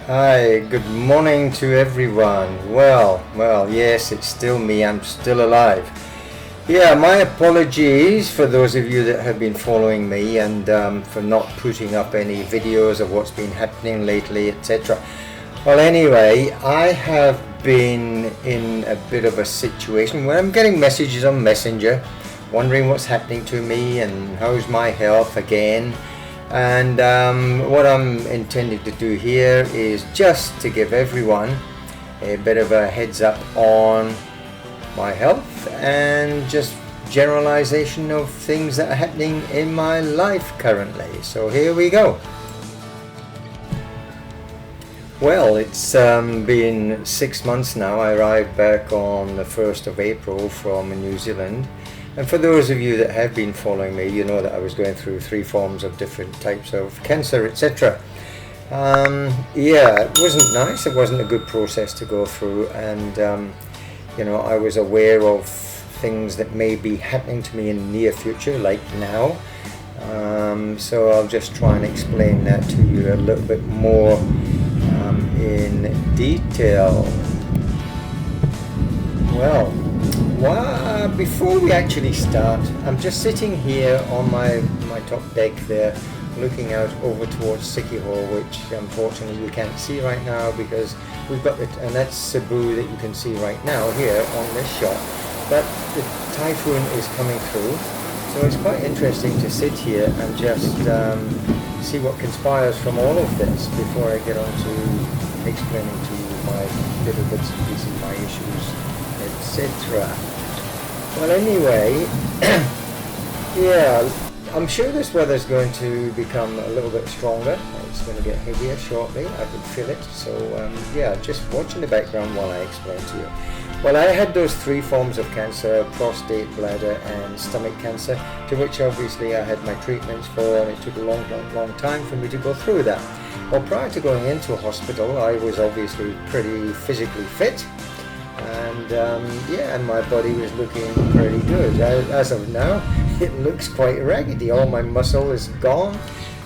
Hi, good morning to everyone. Well, yes, it's still me. I'm still alive. Yeah, my apologies for those of you that have been following me and for not putting up any videos of what's been happening lately, etc. Well, anyway, I have been in a bit of a situation where I'm getting messages on Messenger wondering what's happening to me and how's my health again. And what I'm intending to do here is just to give everyone a bit of a heads up on my health and just generalization of things that are happening in my life currently. So here we go. Well, it's been 6 months now. I arrived back on the 1st of April from New Zealand. And for those of you that have been following me, you know that I was going through 3 forms of different types of cancer, etc. Yeah, it wasn't nice. It wasn't a good process to go through. And, I was aware of things that may be happening to me in the near future, like now. So I'll just try and explain that to you a little bit more in detail. Well, before we actually start, I'm just sitting here on my top deck there, looking out over towards Siki Hall, which unfortunately you can't see right now because we've got it, and that's Cebu that you can see right now here on this shot. But the typhoon is coming through, so it's quite interesting to sit here and just see what conspires from all of this before I get on to explaining to you my little bits and pieces, my issues, etc. Well, anyway, yeah, I'm sure this weather's going to become a little bit stronger. It's going to get heavier shortly. I can feel it. So, yeah, just watch in the background while I explain to you. Well, I had those 3 forms of cancer: prostate, bladder, and stomach cancer, to which obviously I had my treatments for, and it took a long time for me to go through that. Well, prior to going into a hospital, I was obviously pretty physically fit. And and my body was looking pretty good. As of now, it looks quite raggedy. All my muscle is gone.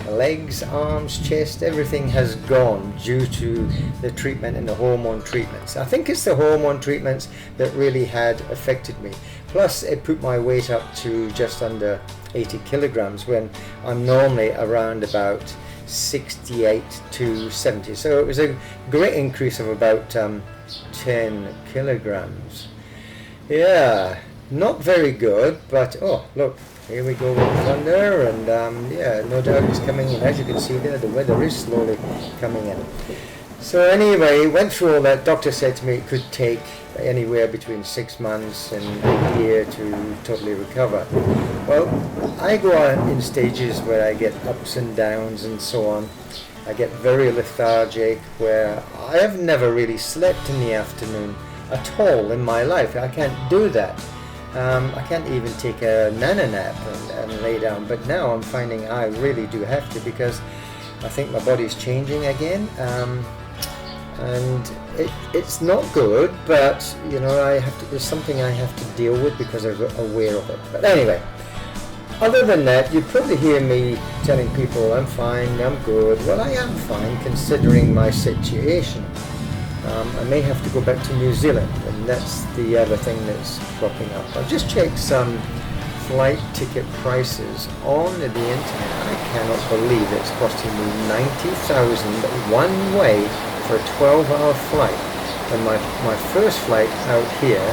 Legs, arms, chest, everything has gone due to the treatment and the hormone treatments. I think it's the hormone treatments that really had affected me. Plus, it put my weight up to just under 80 kilograms when I'm normally around about 68 to 70. So it was a great increase of about 10 kilograms. Yeah, not very good, but oh, look, here we go with thunder, and yeah, no doubt it's coming in. As you can see there, the weather is slowly coming in. So anyway, went through all that. Doctor said to me it could take anywhere between 6 months and a year to totally recover. Well, I go on in stages where I get ups and downs and so on. I get very lethargic, where I have never really slept in the afternoon at all in my life. I can't do that. I can't even take a nana nap and lay down, but now I'm finding I really do have to, because I think my body's changing again, and it's not good, but there's something I have to deal with because I'm aware of it. But anyway, other than that, you'd probably hear me telling people I'm fine, I'm good. Well, I am fine considering my situation. I may have to go back to New Zealand, and that's the other thing that's cropping up. I've just checked some flight ticket prices on the internet. I cannot believe it's costing me 90,000 one way for a 12-hour flight. And my first flight out here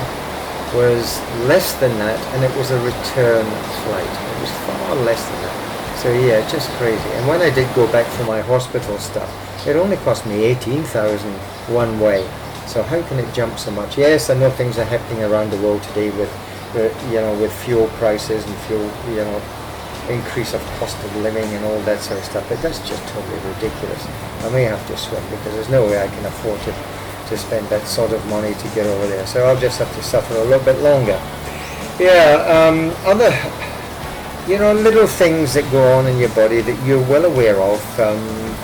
was less than that, and it was a return flight. It was far less than that. So yeah, just crazy. And when I did go back for my hospital stuff, it only cost me 18,000 one way. So how can it jump so much? Yes, I know things are happening around the world today with fuel prices and fuel, increase of cost of living and all that sort of stuff. But that's just totally ridiculous. I may have to swim, because there's no way I can afford to spend that sort of money to get over there. So I'll just have to suffer a little bit longer. Yeah, other little things that go on in your body that you're well aware of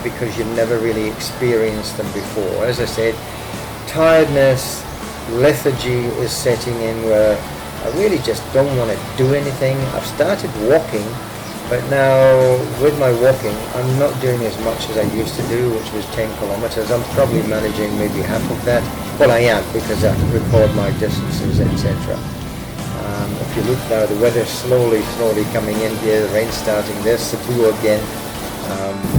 because you've never really experienced them before. As I said, tiredness, lethargy is setting in, where I really just don't want to do anything. I've started walking, But now with my walking, I'm not doing as much as I used to do, which was 10 kilometers. I'm probably managing maybe half of that. Well, I am, because I record my distances, etc. If you look now, the weather's slowly coming in here. The rain's starting. There's Cebu again.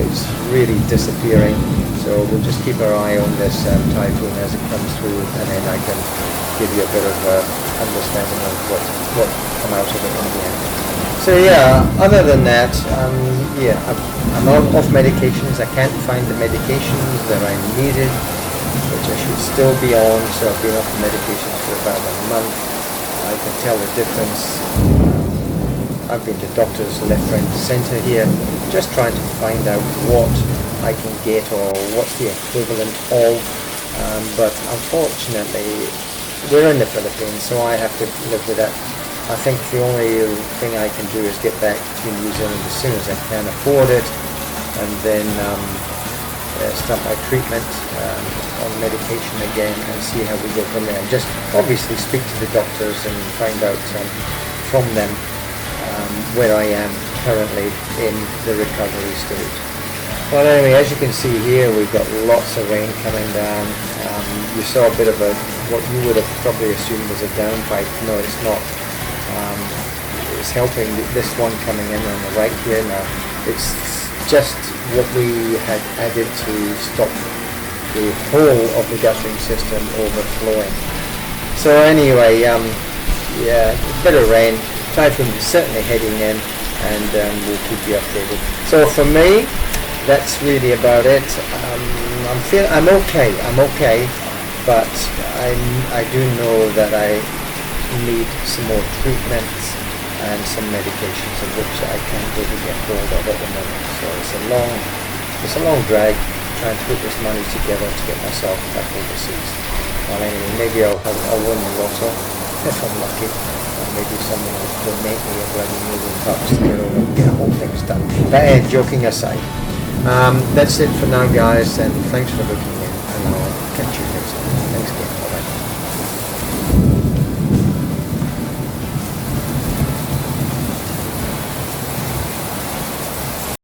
It's really disappearing. So we'll just keep our eye on this typhoon as it comes through, and then I can give you a bit of understanding of what come out of it in the end. So yeah, other than that, yeah, I'm off medications. I can't find the medications that I needed, which I should still be on. So I've been off the medications for about a month. I can tell the difference. I've been to doctors left, right, and centre here, just trying to find out what I can get or what's the equivalent of. But unfortunately, we're in the Philippines, so I have to live with that. I think the only thing I can do is get back to New Zealand as soon as I can afford it, and then start my treatment on medication again and see how we go from there. And just obviously speak to the doctors and find out from them where I am currently in the recovery stage. Well, anyway, as you can see here, we've got lots of rain coming down. You saw a bit of what you would have probably assumed was a downpipe. No, it's not. It's helping this one coming in on the right here now. It's just what we had added to stop the whole of the guttering system overflowing. So anyway, yeah, a bit of rain. Typhoon is certainly heading in, and we'll keep you updated. So for me, that's really about it. I'm okay, but I do know that I need some more treatments and some medications, of which I can't really get hold of at the moment. So it's a long drag trying to put this money together to get myself back overseas. Well, anyway, maybe I'll win the lotto if I'm lucky. Or maybe someone will donate me a bloody $1,000,000 to get over and get the whole thing's done. But joking aside, that's it for now, guys, and thanks for looking in, and I'll catch you next time. Thanks, guys.